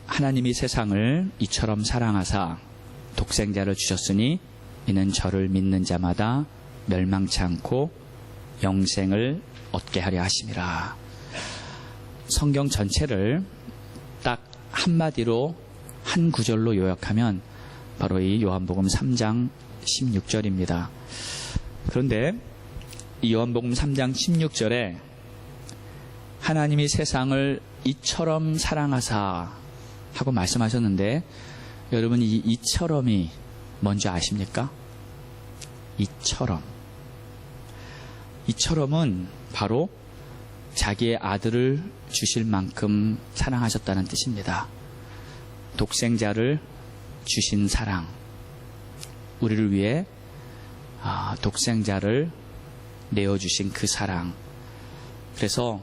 하나님이 세상을 이처럼 사랑하사 독생자를 주셨으니 이는 저를 믿는 자마다 멸망치 않고 영생을 얻게 하려 하심이라. 성경 전체를 딱 한마디로 한 구절로 요약하면 바로 이 요한복음 3장 16절입니다. 그런데 이 요한복음 3장 16절에 하나님이 세상을 이처럼 사랑하사 하고 말씀하셨는데, 여러분 이 이처럼이 뭔지 아십니까? 이처럼은 바로 자기의 아들을 주실 만큼 사랑하셨다는 뜻입니다. 독생자를 주신 사랑, 우리를 위해 독생자를 내어주신 그 사랑. 그래서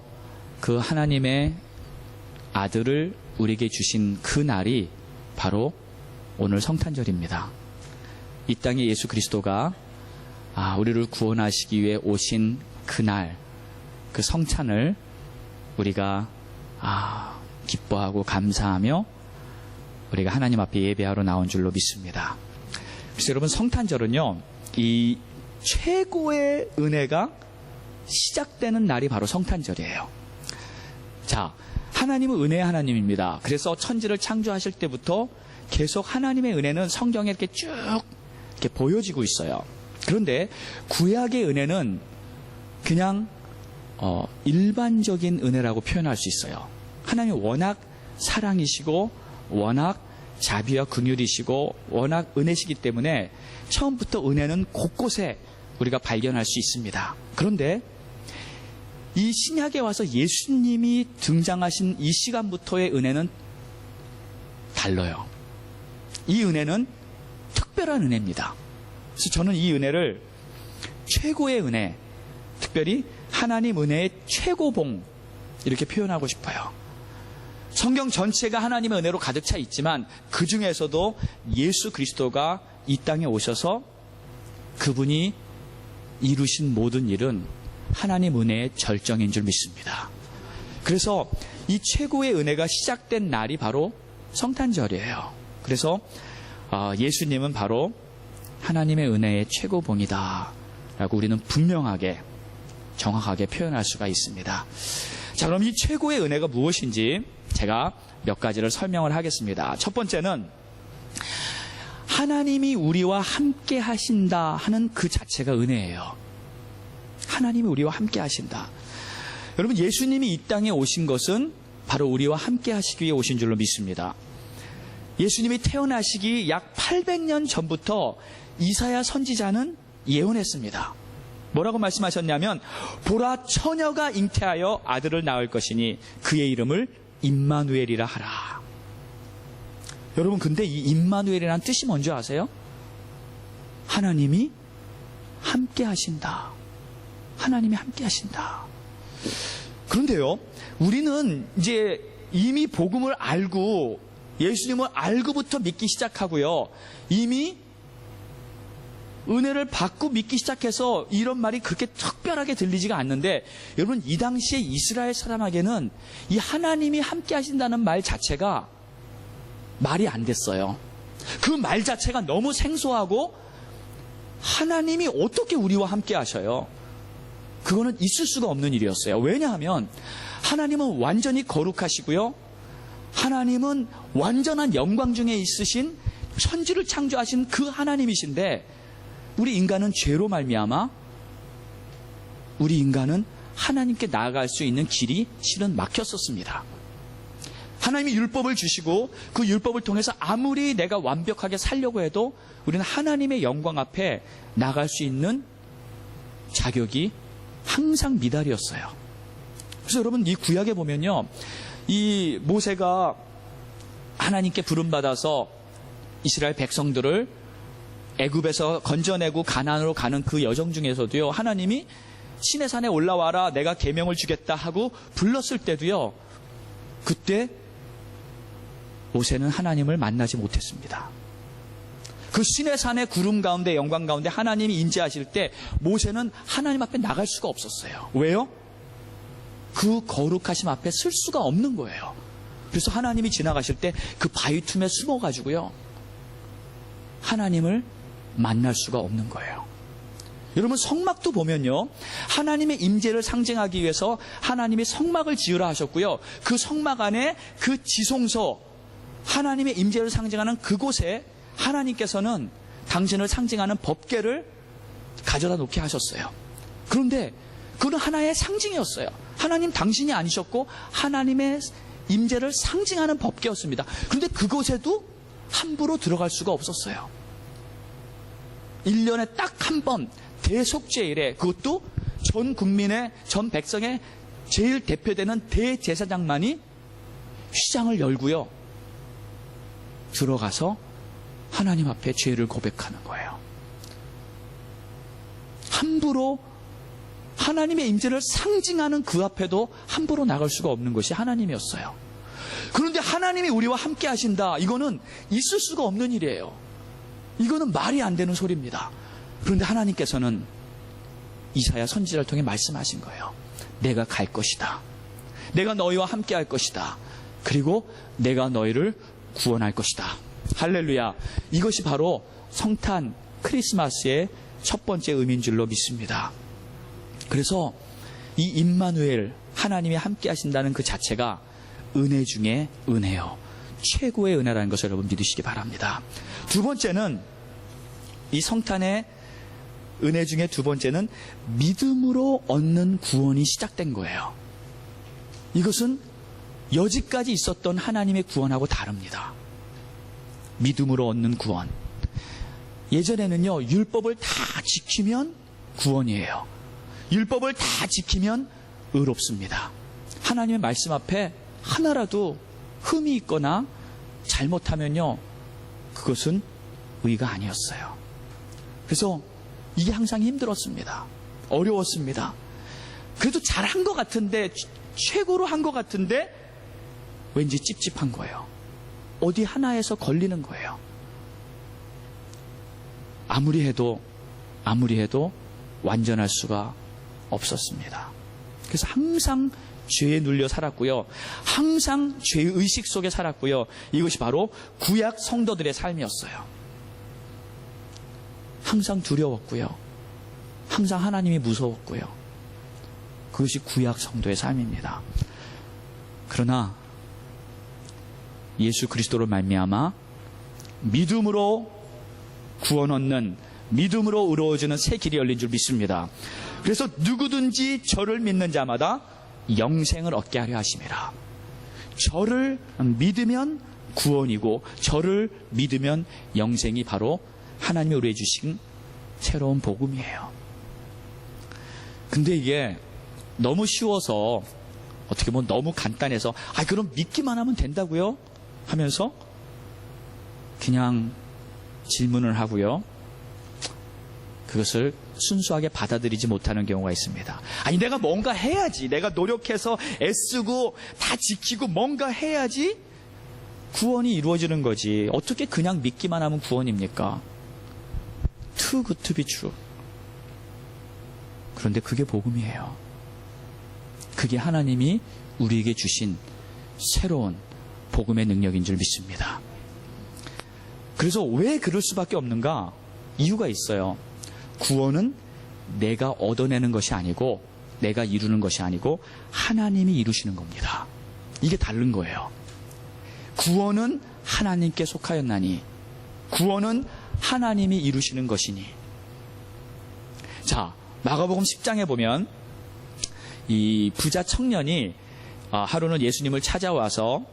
그 하나님의 아들을 우리에게 주신 그 날이 바로 오늘 성탄절입니다. 이 땅에 예수 그리스도가 우리를 구원하시기 위해 오신 그날, 그 성찬을 우리가 기뻐하고 감사하며 우리가 하나님 앞에 예배하러 나온 줄로 믿습니다. 그래서 여러분, 성탄절은요, 이 최고의 은혜가 시작되는 날이 바로 성탄절이에요. 자, 하나님은 은혜의 하나님입니다. 그래서 천지를 창조하실 때부터 계속 하나님의 은혜는 성경에 이렇게 쭉 이렇게 보여지고 있어요. 그런데 구약의 은혜는 그냥 일반적인 은혜라고 표현할 수 있어요. 하나님이 워낙 사랑이시고 워낙 자비와 긍휼이시고 워낙 은혜시기 때문에 처음부터 은혜는 곳곳에 우리가 발견할 수 있습니다. 그런데 이 신약에 와서 예수님이 등장하신 이 시간부터의 은혜는 달라요. 이 은혜는 특별한 은혜입니다. 그래서 저는 이 은혜를 최고의 은혜, 특별히 하나님 은혜의 최고봉, 이렇게 표현하고 싶어요. 성경 전체가 하나님의 은혜로 가득 차 있지만 그 중에서도 예수 그리스도가 이 땅에 오셔서 그분이 이루신 모든 일은 하나님 은혜의 절정인 줄 믿습니다. 그래서 이 최고의 은혜가 시작된 날이 바로 성탄절이에요. 그래서 예수님은 바로 하나님의 은혜의 최고봉이다 라고 우리는 분명하게 정확하게 표현할 수가 있습니다. 자, 그럼 이 최고의 은혜가 무엇인지 제가 몇 가지를 설명을 하겠습니다. 첫 번째는 하나님이 우리와 함께 하신다 하는 그 자체가 은혜예요. 하나님이 우리와 함께 하신다. 여러분, 예수님이 이 땅에 오신 것은 바로 우리와 함께 하시기 위해 오신 줄로 믿습니다. 예수님이 태어나시기 약 800년 전부터 이사야 선지자는 예언했습니다. 뭐라고 말씀하셨냐면, 보라, 처녀가 잉태하여 아들을 낳을 것이니 그의 이름을 임마누엘이라 하라. 여러분, 근데 이 임마누엘이라는 뜻이 뭔지 아세요? 하나님이 함께 하신다. 하나님이 함께 하신다. 그런데요, 우리는 이제 이미 복음을 알고 예수님을 알고부터 믿기 시작하고요, 이미 은혜를 받고 믿기 시작해서 이런 말이 그렇게 특별하게 들리지가 않는데, 여러분, 이 당시에 이스라엘 사람에게는 이 하나님이 함께 하신다는 말 자체가 말이 안 됐어요. 그 말 자체가 너무 생소하고, 하나님이 어떻게 우리와 함께 하셔요? 그거는 있을 수가 없는 일이었어요. 왜냐하면 하나님은 완전히 거룩하시고요, 하나님은 완전한 영광 중에 있으신 천지를 창조하신 그 하나님이신데, 우리 인간은 죄로 말미암아 우리 인간은 하나님께 나아갈 수 있는 길이 실은 막혔었습니다. 하나님이 율법을 주시고 그 율법을 통해서 아무리 내가 완벽하게 살려고 해도 우리는 하나님의 영광 앞에 나갈 수 있는 자격이 항상 미달이었어요. 그래서 여러분, 이 구약에 보면요, 이 모세가 하나님께 부름받아서 이스라엘 백성들을 애굽에서 건져내고 가나안으로 가는 그 여정 중에서도요, 하나님이 시내산에 올라와라, 내가 계명을 주겠다 하고 불렀을 때도요, 그때 모세는 하나님을 만나지 못했습니다. 그 시내산의 구름 가운데, 영광 가운데 하나님이 인재하실 때 모세는 하나님 앞에 나갈 수가 없었어요. 왜요? 그 거룩하심 앞에 설 수가 없는 거예요. 그래서 하나님이 지나가실 때 그 바위 틈에 숨어가지고요, 하나님을 만날 수가 없는 거예요. 여러분, 성막도 보면요, 하나님의 임재를 상징하기 위해서 하나님이 성막을 지으라 하셨고요, 그 성막 안에 그 지성소, 하나님의 임재를 상징하는 그곳에 하나님께서는 당신을 상징하는 법궤를 가져다 놓게 하셨어요. 그런데 그건 하나의 상징이었어요. 하나님 당신이 아니셨고 하나님의 임재를 상징하는 법궤였습니다. 그런데 그곳에도 함부로 들어갈 수가 없었어요. 1년에 딱 한 번 대속죄일에, 그것도 전 국민의, 전 백성의 제일 대표되는 대제사장만이 휘장을 열고요, 들어가서 하나님 앞에 죄를 고백하는 거예요. 함부로 하나님의 임재를 상징하는 그 앞에도 함부로 나갈 수가 없는 것이 하나님이었어요. 그런데 하나님이 우리와 함께 하신다, 이거는 있을 수가 없는 일이에요. 이거는 말이 안 되는 소리입니다. 그런데 하나님께서는 이사야 선지자를 통해 말씀하신 거예요. 내가 갈 것이다. 내가 너희와 함께 할 것이다. 그리고 내가 너희를 구원할 것이다. 할렐루야. 이것이 바로 성탄 크리스마스의 첫 번째 의미인 줄로 믿습니다. 그래서 이 임마누엘, 하나님이 함께 하신다는 그 자체가 은혜 중에 은혜요, 최고의 은혜라는 것을 여러분 믿으시기 바랍니다. 두 번째는, 이 성탄의 은혜 중에 두 번째는 믿음으로 얻는 구원이 시작된 거예요. 이것은 여지까지 있었던 하나님의 구원하고 다릅니다. 믿음으로 얻는 구원. 예전에는요, 율법을 다 지키면 구원이에요. 율법을 다 지키면 의롭습니다. 하나님의 말씀 앞에 하나라도 흠이 있거나 잘못하면요, 그것은 의가 아니었어요. 그래서 이게 항상 힘들었습니다. 어려웠습니다. 그래도 잘한 것 같은데, 최고로 한 것 같은데 왠지 찝찝한 거예요. 어디 하나에서 걸리는 거예요. 아무리 해도 완전할 수가 없었습니다. 그래서 항상 죄에 눌려 살았고요, 항상 죄의 의식 속에 살았고요. 이것이 바로 구약 성도들의 삶이었어요. 항상 두려웠고요, 항상 하나님이 무서웠고요. 그것이 구약 성도의 삶입니다. 그러나 예수 그리스도로 말미암아 믿음으로 구원 얻는, 믿음으로 의로워지는 새 길이 열린 줄 믿습니다. 그래서 누구든지 저를 믿는 자마다 영생을 얻게 하려 하심이라. 저를 믿으면 구원이고, 저를 믿으면 영생이 바로 하나님이 우리에게 주신 새로운 복음이에요. 근데 이게 너무 쉬워서, 어떻게 보면 너무 간단해서, 그럼 믿기만 하면 된다고요? 하면서 그냥 질문을 하고요, 그것을 순수하게 받아들이지 못하는 경우가 있습니다. 내가 뭔가 해야지, 내가 노력해서 애쓰고 다 지키고 뭔가 해야지 구원이 이루어지는 거지, 어떻게 그냥 믿기만 하면 구원입니까? Too good to be true. 그런데 그게 복음이에요. 그게 하나님이 우리에게 주신 새로운 복음의 능력인 줄 믿습니다. 그래서 왜 그럴 수밖에 없는가? 이유가 있어요. 구원은 내가 얻어내는 것이 아니고, 내가 이루는 것이 아니고 하나님이 이루시는 겁니다. 이게 다른 거예요. 구원은 하나님께 속하였나니, 구원은 하나님이 이루시는 것이니. 자, 마가복음 10장에 보면 이 부자 청년이 하루는 예수님을 찾아와서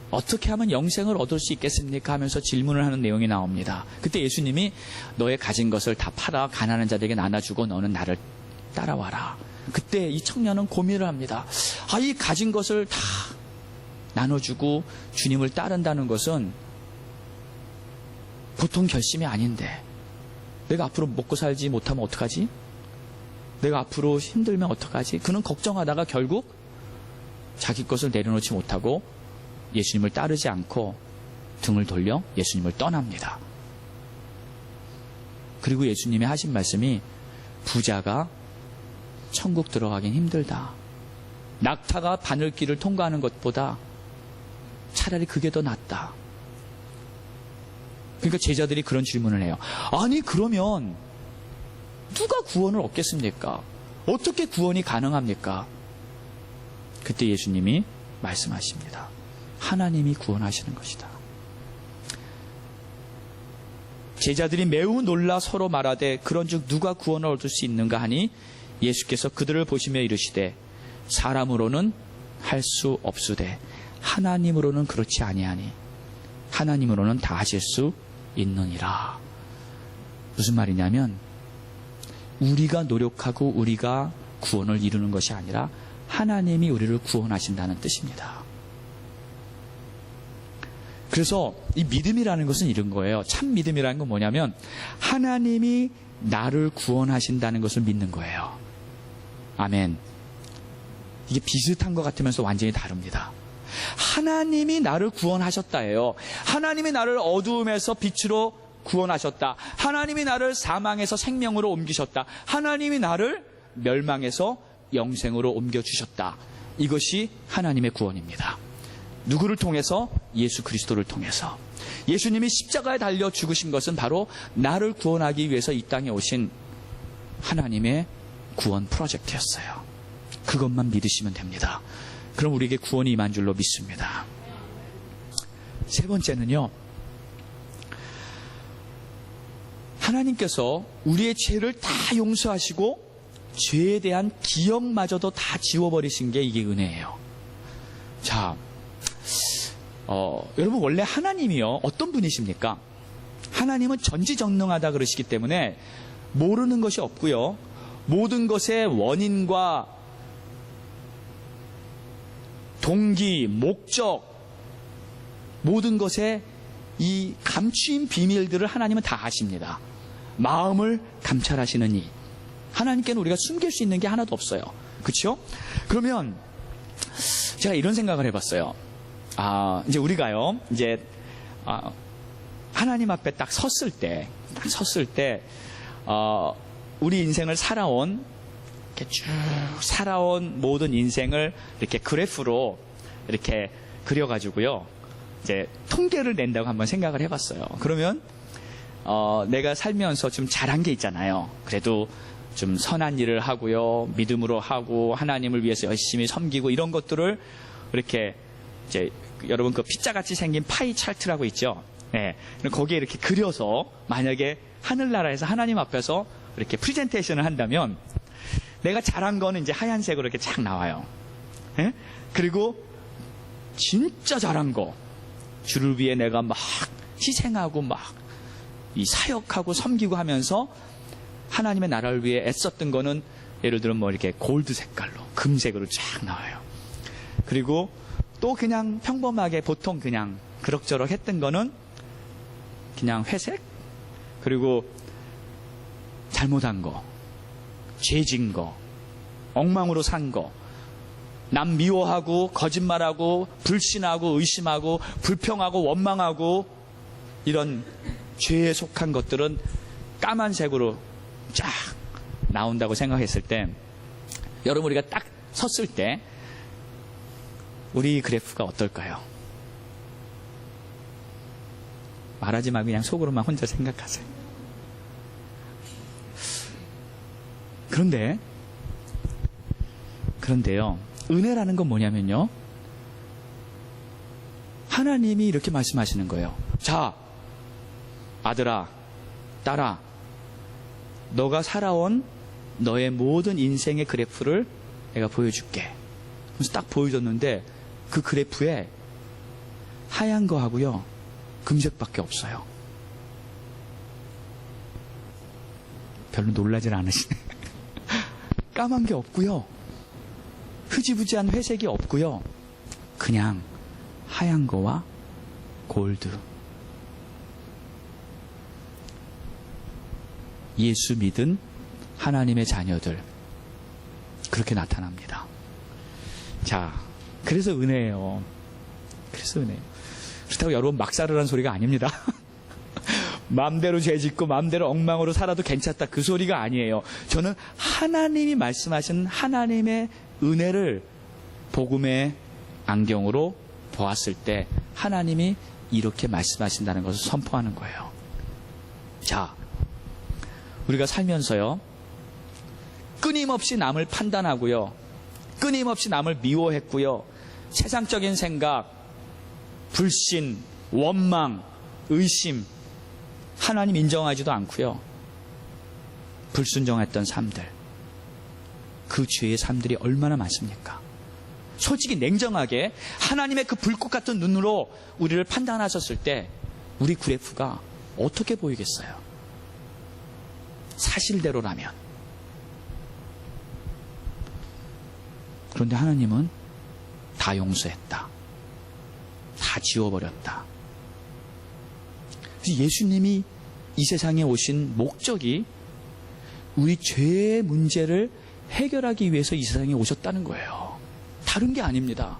어떻게 하면 영생을 얻을 수 있겠습니까? 하면서 질문을 하는 내용이 나옵니다. 그때 예수님이 너의 가진 것을 다 팔아 가난한 자들에게 나눠주고 너는 나를 따라와라. 그때 이 청년은 고민을 합니다. 이 가진 것을 다 나눠주고 주님을 따른다는 것은 보통 결심이 아닌데, 내가 앞으로 먹고 살지 못하면 어떡하지? 내가 앞으로 힘들면 어떡하지? 그는 걱정하다가 결국 자기 것을 내려놓지 못하고 예수님을 따르지 않고 등을 돌려 예수님을 떠납니다. 그리고 예수님이 하신 말씀이, 부자가 천국 들어가긴 힘들다. 낙타가 바늘길을 통과하는 것보다 차라리 그게 더 낫다. 그러니까 제자들이 그런 질문을 해요. 아니 그러면 누가 구원을 얻겠습니까? 어떻게 구원이 가능합니까? 그때 예수님이 말씀하십니다. 하나님이 구원하시는 것이다. 제자들이 매우 놀라 서로 말하되 그런즉 누가 구원을 얻을 수 있는가 하니 예수께서 그들을 보시며 이르시되 사람으로는 할 수 없으되 하나님으로는 그렇지 아니하니 하나님으로는 다 하실 수 있느니라. 무슨 말이냐면 우리가 노력하고 우리가 구원을 이루는 것이 아니라 하나님이 우리를 구원하신다는 뜻입니다. 그래서 이 믿음이라는 것은 이런 거예요. 참 믿음이라는 건 뭐냐면 하나님이 나를 구원하신다는 것을 믿는 거예요. 아멘. 이게 비슷한 것 같으면서 완전히 다릅니다. 하나님이 나를 구원하셨다예요. 하나님이 나를 어두움에서 빛으로 구원하셨다. 하나님이 나를 사망에서 생명으로 옮기셨다. 하나님이 나를 멸망에서 영생으로 옮겨주셨다. 이것이 하나님의 구원입니다. 누구를 통해서? 예수 그리스도를 통해서. 예수님이 십자가에 달려 죽으신 것은 바로 나를 구원하기 위해서 이 땅에 오신 하나님의 구원 프로젝트였어요. 그것만 믿으시면 됩니다. 그럼 우리에게 구원이 임한 줄로 믿습니다. 세 번째는요, 하나님께서 우리의 죄를 다 용서하시고 죄에 대한 기억마저도 다 지워버리신 게 이게 은혜예요. 자, 여러분 원래 하나님이요 어떤 분이십니까? 하나님은 전지전능하다 그러시기 때문에 모르는 것이 없고요, 모든 것의 원인과 동기, 목적, 모든 것의 이 감추인 비밀들을 하나님은 다 아십니다. 마음을 감찰하시느니 하나님께는 우리가 숨길 수 있는 게 하나도 없어요. 그렇죠? 그러면 제가 이런 생각을 해봤어요. 이제 우리가요, 이제 하나님 앞에 딱 섰을 때, 우리 인생을 살아온, 이렇게 쭉 살아온 모든 인생을 이렇게 그래프로 이렇게 그려가지고요, 이제 통계를 낸다고 한번 생각을 해봤어요. 그러면 내가 살면서 좀 잘한 게 있잖아요. 그래도 좀 선한 일을 하고요, 믿음으로 하고 하나님을 위해서 열심히 섬기고 이런 것들을 이렇게 이제 여러분 그 피자같이 생긴 파이 차트라고 있죠. 네, 거기에 이렇게 그려서 만약에 하늘나라에서 하나님 앞에서 이렇게 프레젠테이션을 한다면 내가 잘한 거는 이제 하얀색으로 이렇게 쫙 나와요. 네? 그리고 진짜 잘한 거, 주를 위해 내가 막 희생하고 막 이 사역하고 섬기고 하면서 하나님의 나라를 위해 애썼던 거는 예를 들면 뭐 이렇게 골드 색깔로, 금색으로 쫙 나와요. 그리고 또 그냥 평범하게 보통 그냥 그럭저럭 했던 거는 그냥 회색, 그리고 잘못한 거, 죄진 거, 엉망으로 산 거, 남 미워하고 거짓말하고 불신하고 의심하고 불평하고 원망하고 이런 죄에 속한 것들은 까만색으로 쫙 나온다고 생각했을 때, 여러분 우리가 딱 섰을 때 우리 그래프가 어떨까요? 말하지 말고 그냥 속으로만 혼자 생각하세요. 그런데요, 은혜라는 건 뭐냐면요, 하나님이 이렇게 말씀하시는 거예요. 자, 아들아, 딸아, 너가 살아온 너의 모든 인생의 그래프를 내가 보여줄게. 그래서 딱 보여줬는데 그 그래프에 하얀 거 하고요, 금색밖에 없어요. 별로 놀라질 않으시네. 까만 게 없고요, 흐지부지한 회색이 없고요, 그냥 하얀 거와 골드. 예수 믿은 하나님의 자녀들, 그렇게 나타납니다. 자, 그래서 은혜예요. 그래서 은혜예요. 그렇다고 여러분 막 살으라는 소리가 아닙니다. 마음대로 죄짓고 마음대로 엉망으로 살아도 괜찮다, 그 소리가 아니에요. 저는 하나님이 말씀하신 하나님의 은혜를 복음의 안경으로 보았을 때 하나님이 이렇게 말씀하신다는 것을 선포하는 거예요. 자, 우리가 살면서요, 끊임없이 남을 판단하고요, 끊임없이 남을 미워했고요, 세상적인 생각, 불신, 원망, 의심, 하나님 인정하지도 않고요, 불순종했던 삶들, 그 죄의 삶들이 얼마나 많습니까? 솔직히 냉정하게 하나님의 그 불꽃 같은 눈으로 우리를 판단하셨을 때 우리 그래프가 어떻게 보이겠어요? 사실대로라면. 그런데 하나님은 다 용서했다, 다 지워버렸다. 그래서 예수님이 이 세상에 오신 목적이 우리 죄의 문제를 해결하기 위해서 이 세상에 오셨다는 거예요. 다른 게 아닙니다.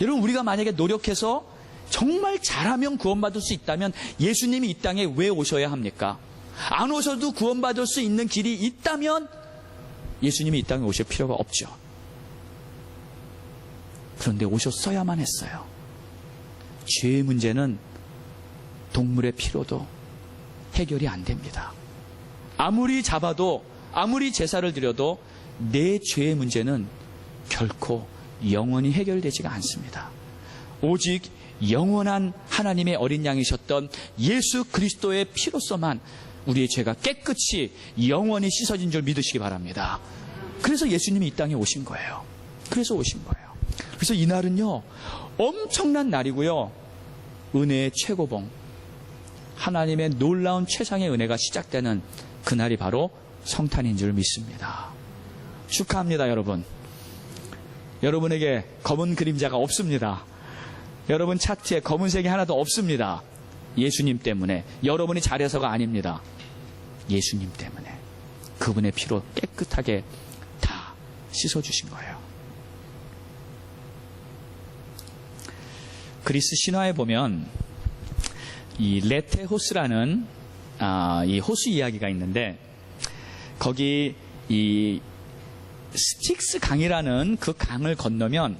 여러분, 우리가 만약에 노력해서 정말 잘하면 구원받을 수 있다면 예수님이 이 땅에 왜 오셔야 합니까? 안 오셔도 구원받을 수 있는 길이 있다면 예수님이 이 땅에 오실 필요가 없죠. 그런데 오셨어야만 했어요. 죄의 문제는 동물의 피로도 해결이 안 됩니다. 아무리 잡아도, 아무리 제사를 드려도 내 죄의 문제는 결코 영원히 해결되지가 않습니다. 오직 영원한 하나님의 어린 양이셨던 예수 그리스도의 피로서만 우리의 죄가 깨끗이 영원히 씻어진 줄 믿으시기 바랍니다. 그래서 예수님이 이 땅에 오신 거예요. 그래서 오신 거예요. 그래서 이날은요, 엄청난 날이고요, 은혜의 최고봉, 하나님의 놀라운 최상의 은혜가 시작되는 그날이 바로 성탄인 줄 믿습니다. 축하합니다, 여러분. 여러분에게 검은 그림자가 없습니다. 여러분 차트에 검은색이 하나도 없습니다. 예수님 때문에. 여러분이 잘해서가 아닙니다. 예수님 때문에. 그분의 피로 깨끗하게 다 씻어주신 거예요. 그리스 신화에 보면 이 레테호스라는 이 호수 이야기가 있는데, 거기 이 스틱스 강이라는 그 강을 건너면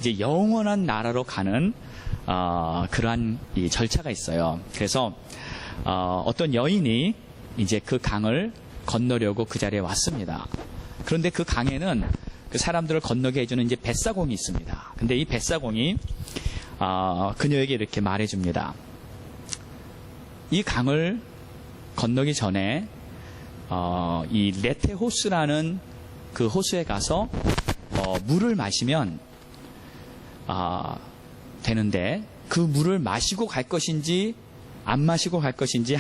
이제 영원한 나라로 가는 그러한 이 절차가 있어요. 그래서 어떤 여인이 이제 그 강을 건너려고 그 자리에 왔습니다. 그런데 그 강에는 그 사람들을 건너게 해주는 이제 뱃사공이 있습니다. 근데 이 뱃사공이 그녀에게 이렇게 말해줍니다. 이 강을 건너기 전에 이 레테호스라는 그 호수에 가서 물을 마시면 되는데, 그 물을 마시고 갈 것인지 안 마시고 갈 것인지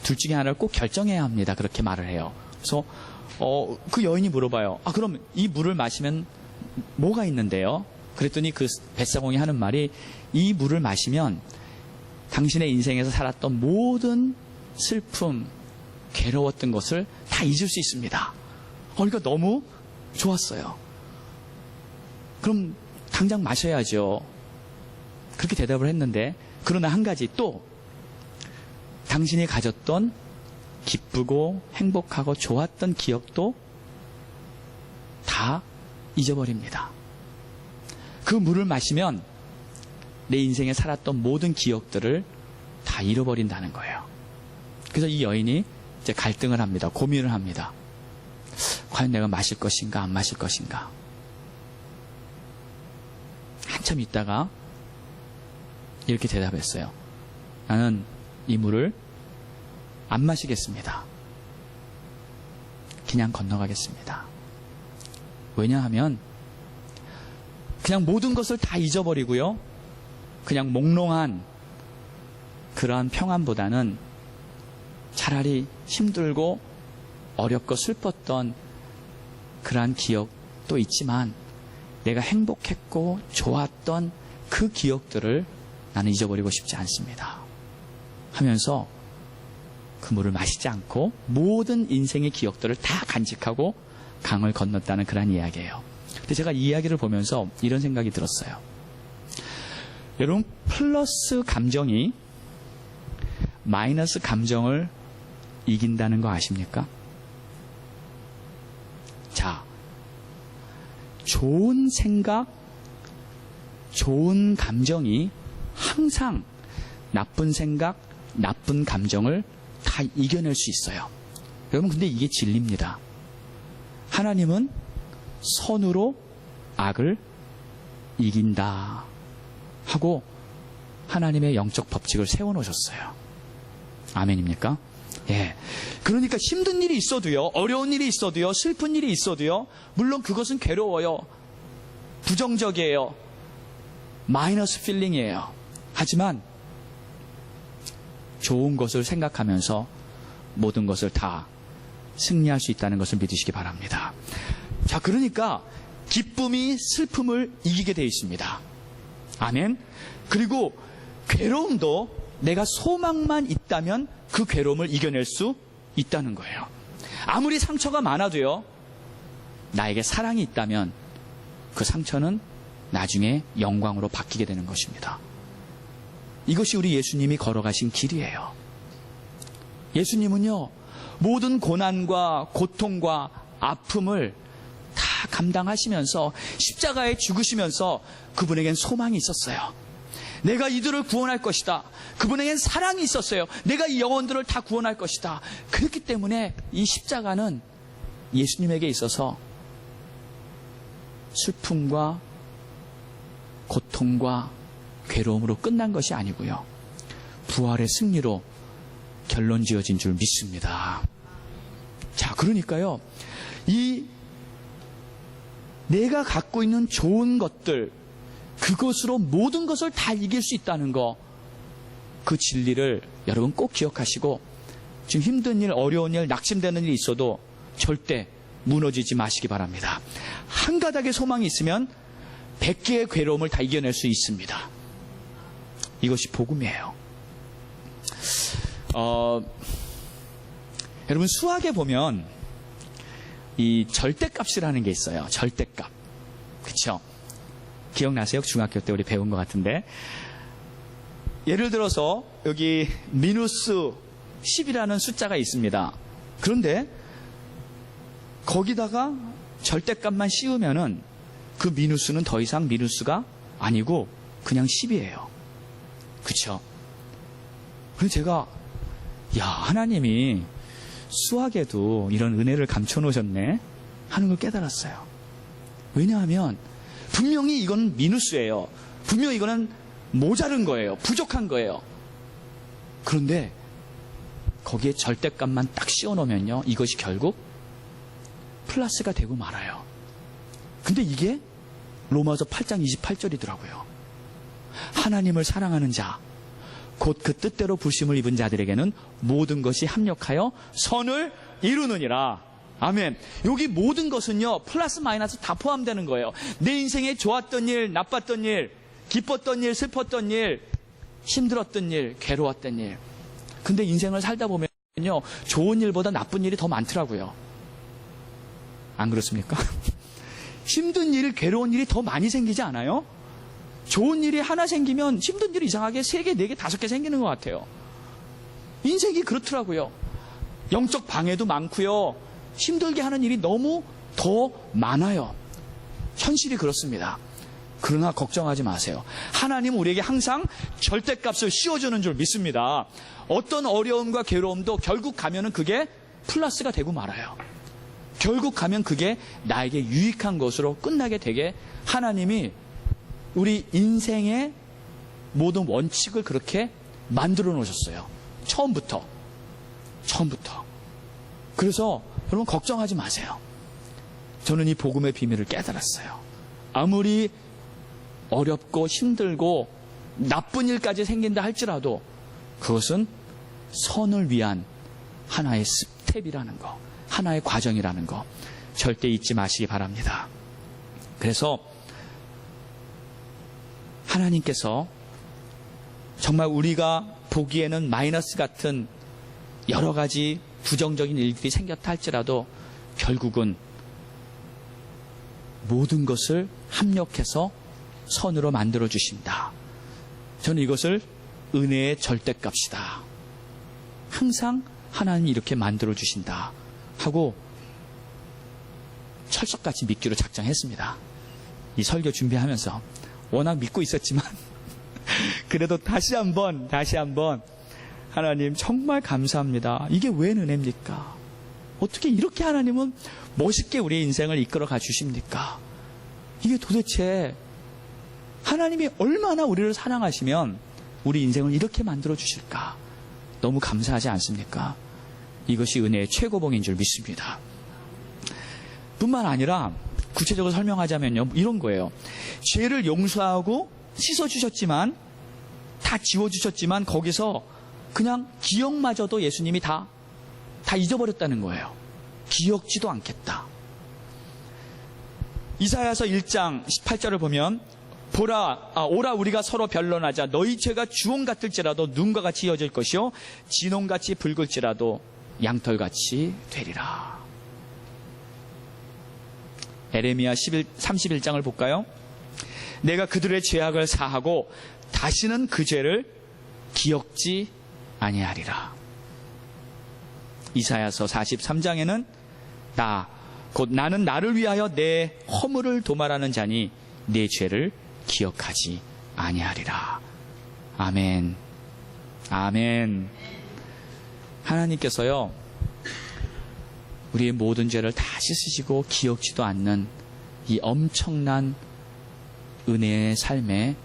둘 중에 하나를 꼭 결정해야 합니다. 그렇게 말을 해요. 그래서 그 여인이 물어봐요. 그럼 이 물을 마시면 뭐가 있는데요? 그랬더니 그 뱃사공이 하는 말이, 이 물을 마시면 당신의 인생에서 살았던 모든 슬픔, 괴로웠던 것을 다 잊을 수 있습니다. 이거 너무 좋았어요. 그럼 당장 마셔야죠. 그렇게 대답을 했는데, 그러나 한 가지 또, 당신이 가졌던 기쁘고 행복하고 좋았던 기억도 다 잊어버립니다. 그 물을 마시면 내 인생에 살았던 모든 기억들을 다 잃어버린다는 거예요. 그래서 이 여인이 이제 갈등을 합니다. 고민을 합니다. 과연 내가 마실 것인가 안 마실 것인가. 한참 있다가 이렇게 대답했어요. 나는 이 물을 안 마시겠습니다. 그냥 건너가겠습니다. 왜냐하면 그냥 모든 것을 다 잊어버리고요, 그냥 몽롱한 그러한 평안보다는 차라리 힘들고 어렵고 슬펐던 그러한 기억도 있지만 내가 행복했고 좋았던 그 기억들을 나는 잊어버리고 싶지 않습니다 하면서 그 물을 마시지 않고 모든 인생의 기억들을 다 간직하고 강을 건넜다는 그런 이야기예요. 근데 제가 이 이야기를 보면서 이런 생각이 들었어요. 여러분, 플러스 감정이 마이너스 감정을 이긴다는 거 아십니까? 자, 좋은 생각, 좋은 감정이 항상 나쁜 생각, 나쁜 감정을 다 이겨낼 수 있어요. 여러분, 근데 이게 진리입니다. 하나님은 선으로 악을 이긴다 하고 하나님의 영적 법칙을 세워놓으셨어요. 아멘입니까? 예. 그러니까 힘든 일이 있어도요, 어려운 일이 있어도요, 슬픈 일이 있어도요, 물론 그것은 괴로워요, 부정적이에요, 마이너스 필링이에요. 하지만 좋은 것을 생각하면서 모든 것을 다 승리할 수 있다는 것을 믿으시기 바랍니다. 자, 그러니까 기쁨이 슬픔을 이기게 되어 있습니다. 아멘. 그리고 괴로움도 내가 소망만 있다면 그 괴로움을 이겨낼 수 있다는 거예요. 아무리 상처가 많아도요, 나에게 사랑이 있다면 그 상처는 나중에 영광으로 바뀌게 되는 것입니다. 이것이 우리 예수님이 걸어가신 길이에요. 예수님은요, 모든 고난과 고통과 아픔을 다 감당하시면서 십자가에 죽으시면서 그분에겐 소망이 있었어요. 내가 이들을 구원할 것이다. 그분에겐 사랑이 있었어요. 내가 이 영혼들을 다 구원할 것이다. 그렇기 때문에 이 십자가는 예수님에게 있어서 슬픔과 고통과 괴로움으로 끝난 것이 아니고요, 부활의 승리로 결론 지어진 줄 믿습니다. 자, 그러니까요, 이 내가 갖고 있는 좋은 것들, 그것으로 모든 것을 다 이길 수 있다는 거, 그 진리를 여러분 꼭 기억하시고, 지금 힘든 일, 어려운 일, 낙심되는 일이 있어도 절대 무너지지 마시기 바랍니다. 한 가닥의 소망이 있으면 100개의 괴로움을 다 이겨낼 수 있습니다. 이것이 복음이에요. 여러분, 수학에 보면 이 절대값이라는 게 있어요. 절대값. 그쵸? 기억나세요? 중학교 때 우리 배운 것 같은데. 예를 들어서 여기 미누스 10이라는 숫자가 있습니다. 그런데 거기다가 절대값만 씌우면은 그 미누스는 더 이상 미누스가 아니고 그냥 10이에요. 그쵸? 그래서 제가, 야, 하나님이 수학에도 이런 은혜를 감춰놓으셨네 하는 걸 깨달았어요. 왜냐하면 분명히 이건 미누스예요. 분명히 이거는 모자른 거예요. 부족한 거예요. 그런데 거기에 절대값만 딱 씌워놓으면요, 이것이 결국 플러스가 되고 말아요. 근데 이게 로마서 8장 28절이더라고요. 하나님을 사랑하는 자, 곧 그 뜻대로 부심을 입은 자들에게는 모든 것이 합력하여 선을 이루느니라. 아멘. 여기 모든 것은요, 플러스 마이너스 다 포함되는 거예요. 내 인생에 좋았던 일, 나빴던 일, 기뻤던 일, 슬펐던 일, 힘들었던 일, 괴로웠던 일. 근데 인생을 살다 보면요, 좋은 일보다 나쁜 일이 더 많더라고요. 안 그렇습니까? 힘든 일, 괴로운 일이 더 많이 생기지 않아요? 좋은 일이 하나 생기면 힘든 일이 이상하게 3개, 4개, 5개 생기는 것 같아요. 인생이 그렇더라고요. 영적 방해도 많고요, 힘들게 하는 일이 너무 더 많아요. 현실이 그렇습니다. 그러나 걱정하지 마세요. 하나님은 우리에게 항상 절대값을 씌워주는 줄 믿습니다. 어떤 어려움과 괴로움도 결국 가면은 그게 플러스가 되고 말아요. 결국 가면 그게 나에게 유익한 것으로 끝나게 되게 하나님이 우리 인생의 모든 원칙을 그렇게 만들어 놓으셨어요. 처음부터. 그래서 여러분 걱정하지 마세요. 저는 이 복음의 비밀을 깨달았어요. 아무리 어렵고 힘들고 나쁜 일까지 생긴다 할지라도 그것은 선을 위한 하나의 스텝이라는 거, 하나의 과정이라는 거 절대 잊지 마시기 바랍니다. 그래서 하나님께서 정말 우리가 보기에는 마이너스 같은 여러 가지 부정적인 일들이 생겼다 할지라도 결국은 모든 것을 합력해서 선으로 만들어 주신다. 저는 이것을 은혜의 절대값이다. 항상 하나님이 이렇게 만들어 주신다 하고 철석같이 믿기로 작정했습니다. 이 설교 준비하면서 워낙 믿고 있었지만 그래도 다시 한번 하나님 정말 감사합니다. 이게 웬 은혜입니까? 어떻게 이렇게 하나님은 멋있게 우리의 인생을 이끌어가 주십니까? 이게 도대체 하나님이 얼마나 우리를 사랑하시면 우리 인생을 이렇게 만들어 주실까? 너무 감사하지 않습니까? 이것이 은혜의 최고봉인 줄 믿습니다. 뿐만 아니라 구체적으로 설명하자면요, 이런 거예요. 죄를 용서하고 씻어주셨지만, 다 지워주셨지만 거기서 그냥 기억마저도 예수님이 다 잊어버렸다는 거예요. 기억지도 않겠다. 이사야서 1장 18절을 보면 오라 우리가 서로 변론하자. 너희 죄가 주홍 같을지라도 눈과 같이 이어질 것이요 진홍같이 붉을지라도 양털같이 되리라. 에레미야 31장을 볼까요? 내가 그들의 죄악을 사하고 다시는 그 죄를 기억지 아니하리라. 이사야서 43장에는 곧 나는 나를 위하여 내 허물을 도말하는 자니 내 죄를 기억하지 아니하리라. 아멘. 아멘. 하나님께서요, 우리의 모든 죄를 다 씻으시고 기억지도 않는 이 엄청난 은혜의 삶에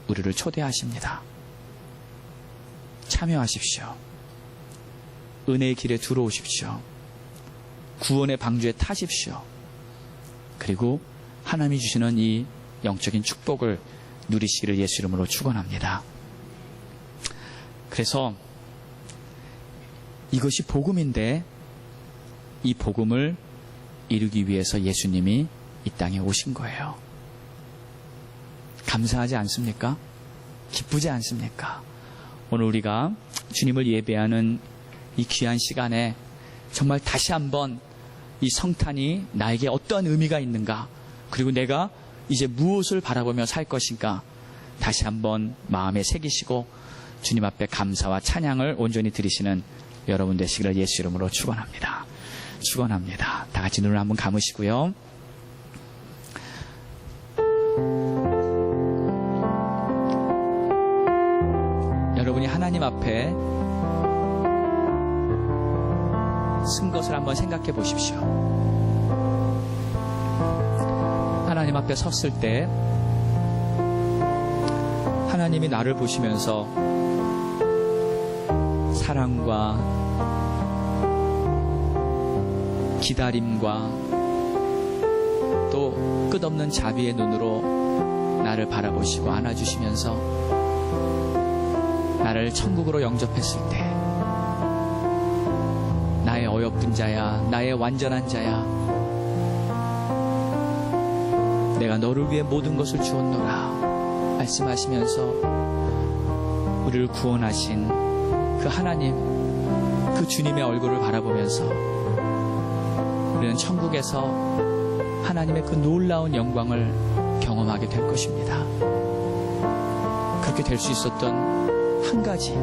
우리를 초대하십니다. 참여하십시오. 은혜의 길에 들어오십시오. 구원의 방주에 타십시오. 그리고 하나님이 주시는 이 영적인 축복을 누리시기를 예수 이름으로 축원합니다. 그래서 이것이 복음인데 이 복음을 이루기 위해서 예수님이 이 땅에 오신 거예요. 감사하지 않습니까? 기쁘지 않습니까? 오늘 우리가 주님을 예배하는 이 귀한 시간에 정말 다시 한번 이 성탄이 나에게 어떠한 의미가 있는가, 그리고 내가 이제 무엇을 바라보며 살 것인가 다시 한번 마음에 새기시고 주님 앞에 감사와 찬양을 온전히 드리시는 여러분 되시기를 예수 이름으로 축원합니다. 축원합니다. 다 같이 눈을 한번 감으시고요. 여러분이 하나님 앞에 쓴 것을 한번 생각해 보십시오. 하나님 앞에 섰을 때 하나님이 나를 보시면서 사랑과 기다림과 또 끝없는 자비의 눈으로 나를 바라보시고 안아주시면서 나를 천국으로 영접했을 때 나의 어여쁜 자야, 나의 완전한 자야, 내가 너를 위해 모든 것을 주었노라 말씀하시면서 우리를 구원하신 그 하나님, 그 주님의 얼굴을 바라보면서 우리는 천국에서 하나님의 그 놀라운 영광을 경험하게 될 것입니다. 그렇게 될 수 있었던 한 가지,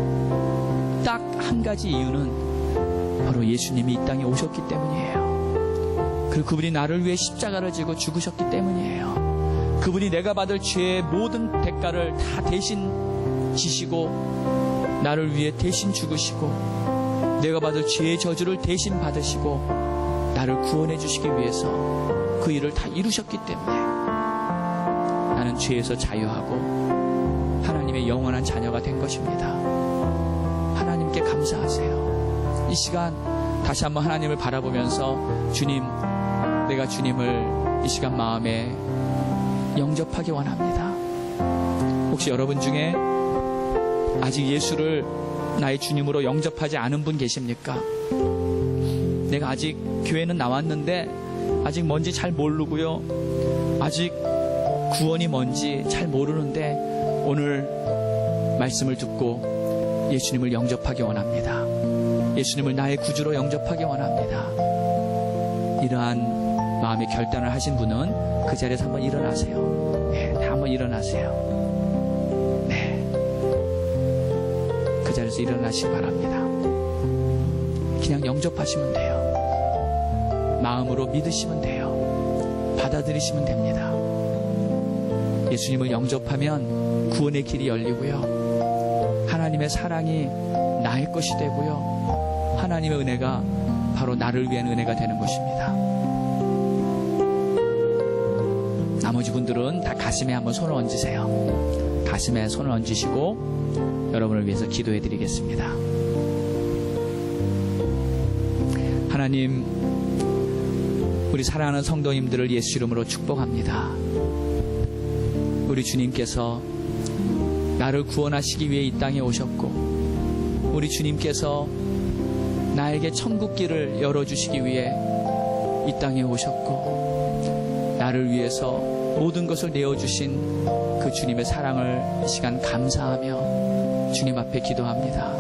딱 한 가지 이유는 바로 예수님이 이 땅에 오셨기 때문이에요. 그리고 그분이 나를 위해 십자가를 지고 죽으셨기 때문이에요. 그분이 내가 받을 죄의 모든 대가를 다 대신 지시고 나를 위해 대신 죽으시고 내가 받을 죄의 저주를 대신 받으시고 나를 구원해 주시기 위해서 그 일을 다 이루셨기 때문에 나는 죄에서 자유하고 하나님의 영원한 자녀가 된 것입니다. 하나님께 감사하세요. 이 시간 다시 한번 하나님을 바라보면서 주님, 내가 주님을 이 시간 마음에 영접하기 원합니다. 혹시 여러분 중에 아직 예수를 나의 주님으로 영접하지 않은 분 계십니까? 내가 아직 교회는 나왔는데 아직 뭔지 잘 모르고요, 아직 구원이 뭔지 잘 모르는데 오늘 말씀을 듣고 예수님을 영접하기 원합니다. 예수님을 나의 구주로 영접하기 원합니다. 이러한 마음의 결단을 하신 분은 그 자리에서 한번 일어나세요. 네, 다 한번 일어나세요. 네, 그 자리에서 일어나시기 바랍니다. 그냥 영접하시면 돼요. 마음으로 믿으시면 돼요. 받아들이시면 됩니다. 예수님을 영접하면 구원의 길이 열리고요. 하나님의 사랑이 나의 것이 되고요. 하나님의 은혜가 바로 나를 위한 은혜가 되는 것입니다. 나머지 분들은 다 가슴에 한번 손을 얹으세요. 가슴에 손을 얹으시고 여러분을 위해서 기도해 드리겠습니다. 하나님, 우리 사랑하는 성도님들을 예수 이름으로 축복합니다. 우리 주님께서 나를 구원하시기 위해 이 땅에 오셨고, 우리 주님께서 나에게 천국 길을 열어주시기 위해 이 땅에 오셨고, 나를 위해서 모든 것을 내어주신 그 주님의 사랑을 이 시간 감사하며 주님 앞에 기도합니다.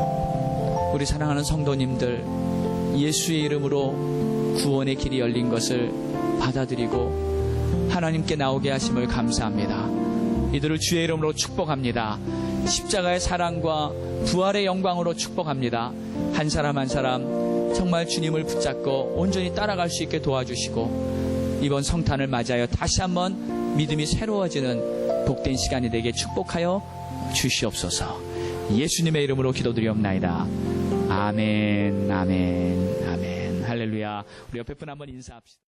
우리 사랑하는 성도님들, 예수의 이름으로 구원의 길이 열린 것을 받아들이고 하나님께 나오게 하심을 감사합니다. 이들을 주의 이름으로 축복합니다. 십자가의 사랑과 부활의 영광으로 축복합니다. 한 사람 한 사람 정말 주님을 붙잡고 온전히 따라갈 수 있게 도와주시고, 이번 성탄을 맞이하여 다시 한번 믿음이 새로워지는 복된 시간이 되게 축복하여 주시옵소서. 예수님의 이름으로 기도드리옵나이다. 아멘, 아멘, 아멘. 할렐루야. 우리 옆에 분 한번 인사합시다.